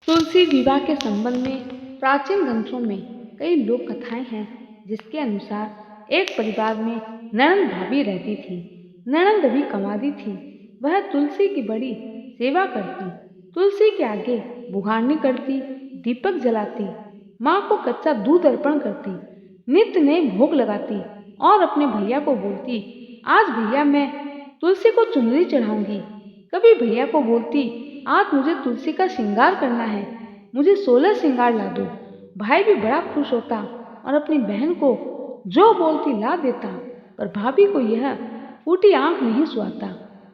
तुलसी विवाह के संबंध में प्राचीन ग्रंथों में कई लोक कथाएं हैं, जिसके अनुसार एक परिवार में ननंद भाभी रहती थी। ननंद अभी कमादी थी। वह तुलसी की बड़ी सेवा करती, तुलसी के आगे बुहारनी करती, दीपक जलाती, माँ को कच्चा दूध अर्पण करती, नित्य नए भोग लगाती और अपने भैया को बोलती, आज भैया मैं तुलसी को चुनरी चढ़ाऊंगी। कभी भैया को बोलती, आज मुझे तुलसी का श्रृंगार करना है, मुझे 16 श्रृंगार ला दो। भाई भी बड़ा खुश होता और अपनी बहन को जो बोलती ला देता, पर भाभी को यह फूटी आंख नहीं सुहाता।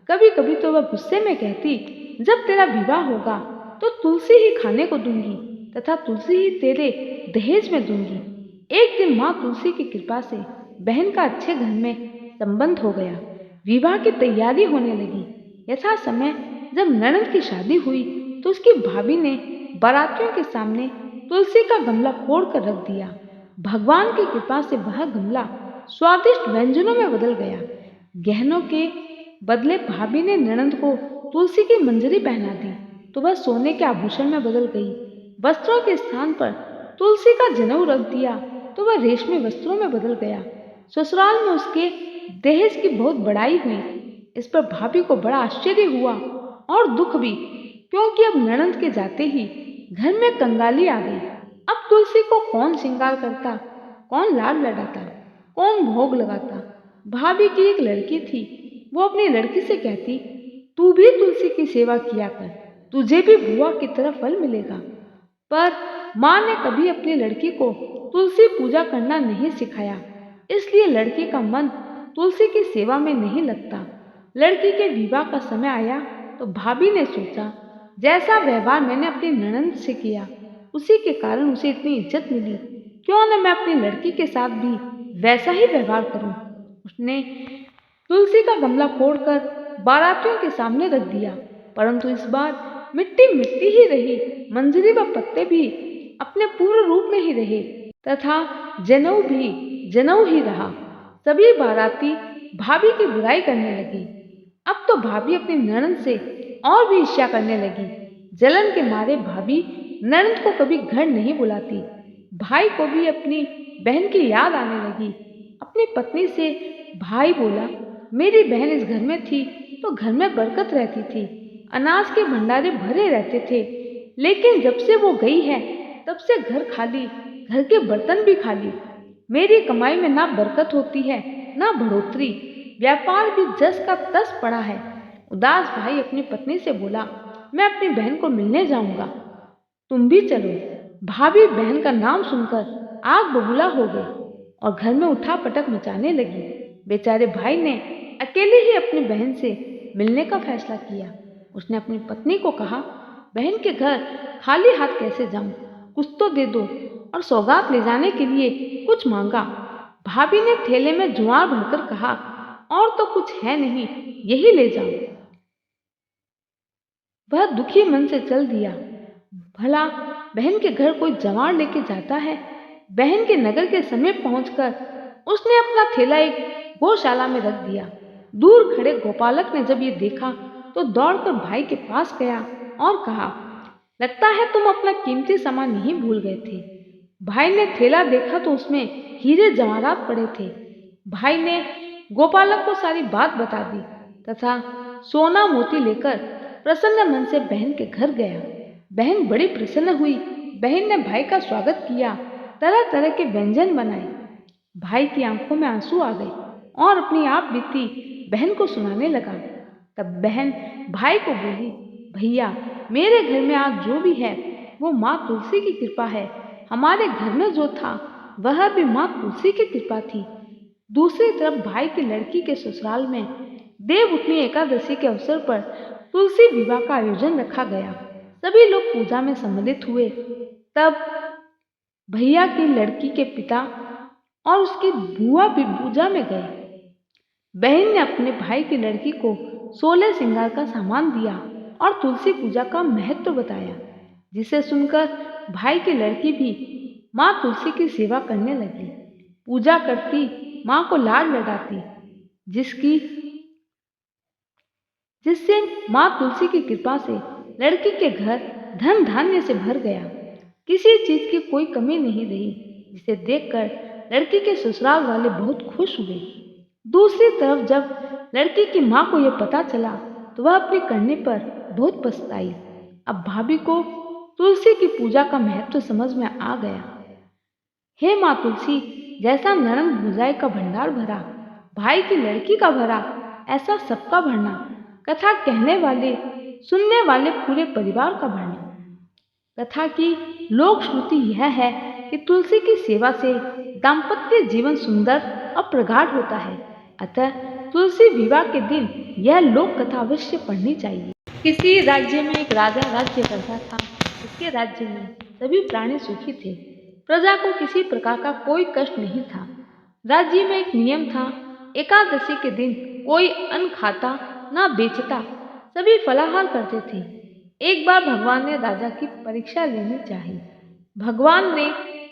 कभी कभी तो वह गुस्से में कहती, जब तेरा विवाह होगा तो तुलसी ही खाने को दूंगी तथा तुलसी ही तेरे दहेज में दूंगी। एक दिन माँ तुलसी की कृपा से बहन का अच्छे घर में संबंध हो गया। विवाह की तैयारी होने लगी। यथा समय जब ननंद की शादी हुई तो उसकी भाभी ने बारातियों के सामने तुलसी का गमला फोड़ कर रख दिया। भगवान की कृपा से वह गमला स्वादिष्ट व्यंजनों में बदल गया। गहनों के बदले भाभी ने ननंद को तुलसी की मंजरी पहना दी तो वह सोने के आभूषण में बदल गई। वस्त्रों के स्थान पर तुलसी का जनेऊ रख दिया तो वह रेशमी वस्त्रों में बदल गया। ससुराल में उसके दहेज की बहुत बड़ाई हुई। इस पर भाभी को बड़ा आश्चर्य हुआ और दुख भी, क्योंकि अब ननंद के जाते ही घर में कंगाली आ गई। अब तुलसी को कौन श्रृंगार करता, कौन लाड लडाता, कौन भोग लगाता। भाभी की एक लड़की थी, वो अपनी लड़की से कहती, तू भी तुलसी की सेवा किया कर, तुझे भी बुआ की तरह फल मिलेगा। पर माँ ने कभी अपनी लड़की को तुलसी पूजा करना नहीं सिखाया, इसलिए लड़की का मन तुलसी की सेवा में नहीं लगता। लड़की के विवाह का समय आया तो भाभी ने सोचा, जैसा व्यवहार मैंने अपनी ननंद से किया उसी के कारण उसे इतनी इज्जत मिली, क्यों न मैं अपनी लड़की के साथ भी वैसा ही व्यवहार करूं। उसने तुलसी का गमला फोड़कर बारातियों के सामने रख दिया, परंतु इस बार मिट्टी मिट्टी ही रही। मंजरी व पत्ते भी अपने पूर्ण रूप में ही रहे तथा जनेऊ भी जनेऊ ही रहा। सभी बाराती भाभी की बुराई करने लगी। अब तो भाभी अपनी ननंद से और भी ईर्ष्या करने लगी। जलन के मारे भाभी ननंद को कभी घर नहीं बुलाती। भाई को भी अपनी बहन की याद आने लगी। अपनी पत्नी से भाई बोला, मेरी बहन इस घर में थी तो घर में बरकत रहती थी, अनाज के भंडारे भरे रहते थे, लेकिन जब से वो गई है तब से घर खाली, घर के बर्तन भी खाली। मेरी कमाई में ना बरकत होती है ना बढ़ोतरी, व्यापार भी जस का तस पड़ा है। उदास भाई अपनी पत्नी से बोला, मैं अपनी बहन को मिलने जाऊंगा, तुम भी चलो। भाभी बहन का नाम सुनकर आग बबूला हो गई और घर में उठा पटक मचाने लगी। बेचारे भाई ने अकेले ही अपनी बहन से मिलने का फैसला किया। उसने अपनी पत्नी को कहा, बहन के घर खाली हाथ कैसे जाऊं, कुछ तो दे दो, और सौगात ले जाने के लिए कुछ मांगा। भाभी ने थैले में जुआर भरकर कहा, और तो कुछ है नहीं, यही ले जाओ। वह दुखी मन से चल दिया। भला बहन के घर कोई जवान लेके जाता है। बहन के नगर के समीप पहुंचकर उसने अपना थैला एक गौशाला में रख दिया। दूर खड़े गोपालक ने जब ये देखा तो दौड़कर भाई के पास गया और कहा, लगता है तुम अपना कीमती सामान यहीं भूल गए थे। भाई ने थैला देखा तो उसमें हीरे जवाहरात पड़े थे। भाई ने गोपालक को सारी बात बता दी तथा सोना मोती लेकर प्रसन्न मन से बहन के घर गया। बहन बड़ी प्रसन्न हुई। बहन ने भाई का स्वागत किया, तरह तरह के व्यंजन बनाए। भाई की आंखों में आंसू आ गए और अपनी आप बीती बहन को सुनाने लगा। तब बहन भाई को बोली, भैया मेरे घर में आज जो भी है वो माँ तुलसी की कृपा है। हमारे घर में जो था वह भी माँ तुलसी की कृपा थी। दूसरी तरफ भाई की लड़की के ससुराल में देवउठनी एकादशी के अवसर पर तुलसी विवाह का आयोजन रखा गया। सभी लोग पूजा में सम्मिलित हुए। तब भैया की लड़की के पिता और उसकी बुआ भी पूजा में गए। बहन ने अपने भाई की लड़की को 16 श्रृंगार का सामान दिया और तुलसी पूजा का महत्व बताया, जिसे सुनकर भाई की लड़की भी माँ तुलसी की सेवा करने लगी। पूजा करती, माँ को लाड लडाती, जिससे माँ तुलसी की कृपा से लड़की के घर धन धान्य से भर गया। किसी चीज की कोई कमी नहीं रही, जिसे देखकर लड़की के ससुराल वाले बहुत खुश हुए। दूसरी तरफ जब लड़की की माँ को यह पता चला तो वह अपने करने पर बहुत पछताई। अब भाभी को तुलसी की पूजा का महत्व समझ में आ गया। हे माँ तुलसी, जैसा नरम भुजाई का भंडार भरा, भाई की लड़की का भरा, ऐसा सबका भरना, कथा कहने वाले सुनने वाले पूरे परिवार का भरना। कथा की लोक श्रुति यह है कि तुलसी की सेवा से दाम्पत्य जीवन सुंदर और प्रगाढ़ होता है। अतः तुलसी विवाह के दिन यह लोक कथा अवश्य पढ़नी चाहिए। किसी राज्य में एक राजा राज्य करता था। उसके राज्य में सभी प्राणी सुखी थे। प्रजा को किसी प्रकार का कोई कष्ट नहीं था। राज्य में एक नियम था, एकादशी के दिन कोई अन्न खाता ना बेचता, सभी फलाहार करते थे। एक बार भगवान ने राजा की परीक्षा लेनी चाहिए। भगवान ने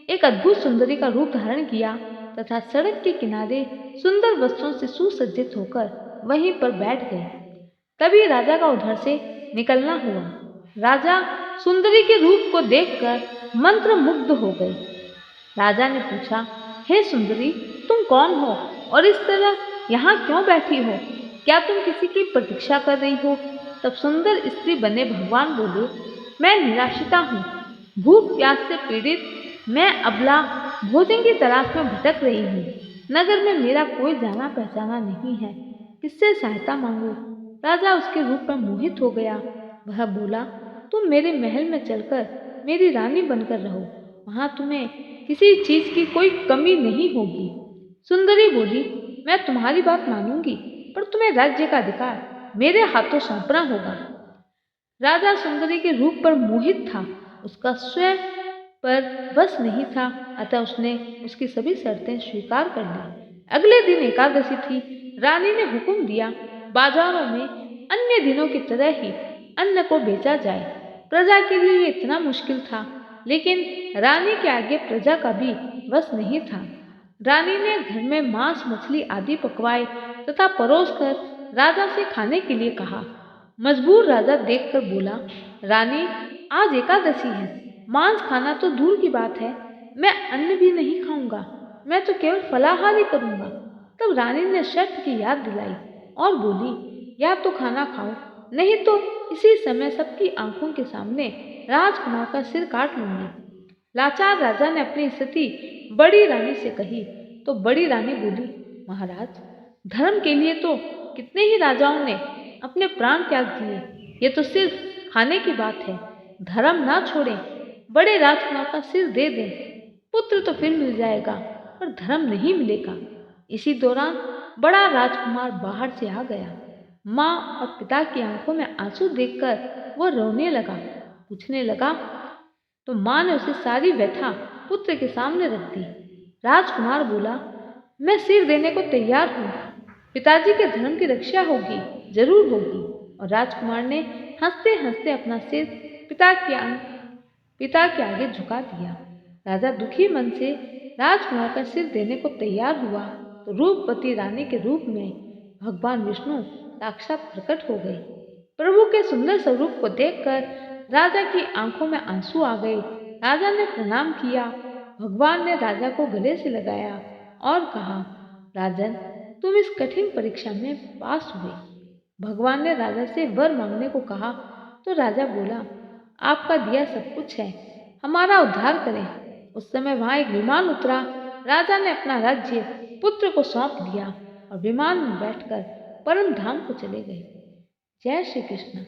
एक अद्भुत सुंदरी का रूप धारण किया तथा सड़क के किनारे सुंदर वस्त्रों से सुसज्जित होकर वहीं पर बैठ गए। तभी राजा का उधर से निकलना हुआ। राजा सुंदरी के रूप को देखकर मंत्र मुग्ध हो गए। राजा ने पूछा, हे सुंदरी, तुम कौन हो और इस तरह यहाँ क्यों बैठी हो? क्या तुम किसी की प्रतीक्षा कर रही हो? तब सुंदर स्त्री बने भगवान बोले, मैं निराशिता हूँ, भूख प्यास से पीड़ित मैं अबला भोजन की तलाश में भटक रही हूँ। नगर में मेरा कोई जाना पहचाना नहीं है, किससे सहायता मांगू? राजा उसके रूप पर मोहित हो गया। वह बोला, तुम मेरे महल में चलकर मेरी रानी बनकर रहो, वहां तुम्हें किसी चीज की कोई कमी नहीं होगी। सुंदरी बोली, मैं तुम्हारी बात मानूंगी, पर तुम्हें राज्य का अधिकार मेरे हाथों सौंपना होगा। राजा सुंदरी के रूप पर मोहित था, उसका स्वयं पर बस नहीं था, अतः उसने उसकी सभी शर्तें स्वीकार कर ली। अगले दिन एकादशी थी। रानी ने हुक्म दिया, बाजारों में अन्य दिनों की तरह ही अन्न को बेचा जाए। प्रजा के लिए ये इतना मुश्किल था, लेकिन रानी के आगे प्रजा का भी बस नहीं था। रानी ने घर में मांस मछली आदि पकवाए तथा परोसकर राजा से खाने के लिए कहा। मजबूर राजा देखकर बोला, रानी, आज एकादशी है, मांस खाना तो दूर की बात है, मैं अन्न भी नहीं खाऊंगा, मैं तो केवल फलाहार ही करूंगा। तब रानी ने शर्त की याद दिलाई और बोली, या तो खाना खाओ, नहीं तो इसी समय सबकी आंखों के सामने राजकुमार का सिर काट लूंगी। लाचार राजा ने अपनी स्थिति बड़ी रानी से कही तो बड़ी रानी बोली, महाराज, धर्म के लिए तो कितने ही राजाओं ने अपने प्राण त्याग दिए, ये तो सिर्फ खाने की बात है। धर्म ना छोड़ें, बड़े राजकुमार का सिर दे दें, पुत्र तो फिर मिल जाएगा पर धर्म नहीं मिलेगा। इसी दौरान बड़ा राजकुमार बाहर से आ गया। माँ और पिता की आंखों में आंसू देखकर वह रोने लगा। पूछने लगा तो माँ ने उसे सारी व्यथा पुत्र के सामने रख दी। राजकुमार बोला, मैं सिर देने को तैयार हूँ, पिताजी के धर्म की रक्षा होगी, जरूर होगी। और राजकुमार ने हंसते हंसते अपना सिर पिता के आगे झुका दिया। राजा दुखी मन से राजकुमार का सिर देने को तैयार हुआ तो रूपवती रानी के रूप में भगवान विष्णु साक्षात प्रकट हो गए। प्रभु के सुंदर स्वरूप को देखकर राजा की आंखों में आंसू आ गए। राजा ने प्रणाम किया। भगवान ने राजा को गले से लगाया और कहा, राजन, तुम इस कठिन परीक्षा में पास हुए। भगवान ने राजा से वर मांगने को कहा तो राजा बोला, आपका दिया सब कुछ है, हमारा उद्धार करें। उस समय वहां एक विमान उतरा। राजा ने अपना राज्य पुत्र को सौंप दिया और विमान में बैठकर परम धाम को चले गए। जय श्री कृष्ण।